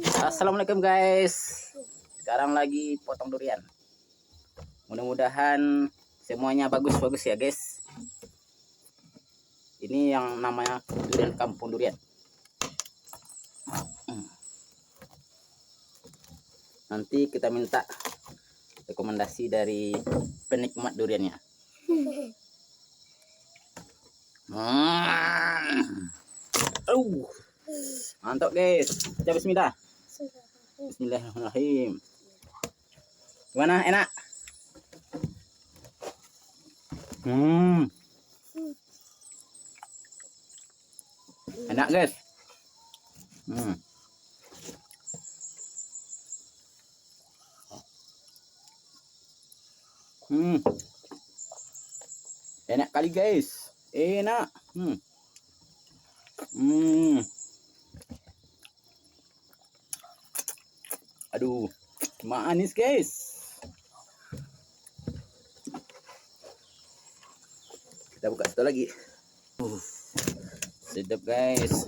Assalamualaikum guys. Sekarang lagi potong durian. Mudah-mudahan semuanya bagus-bagus ya guys. Ini yang namanya durian kampung durian. Nanti kita minta rekomendasi dari penikmat duriannya. Mantap guys. Baca bismillah. Bismillahirrahmanirrahim. Gimana, enak? Enak guys. Enak kali guys. Enak. Aduh, manis guys. Kita buka satu lagi. Sedap guys.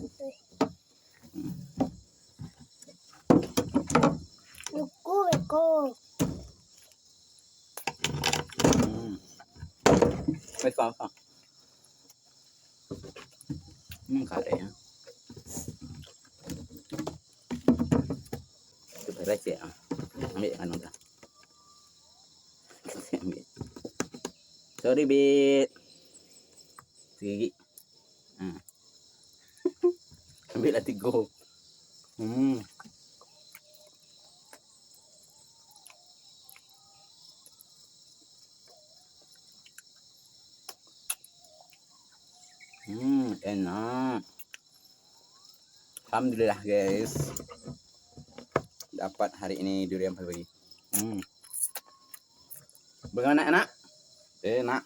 Beko. Baik kau. Karenya. Itu beres ya. Ambil kan udah. Ambil. Sorry bit. Gigi. Ambil lah 3. Enak. Alhamdulillah guys. Dapat hari ini durian pagi. Bagaimana enak? Enak.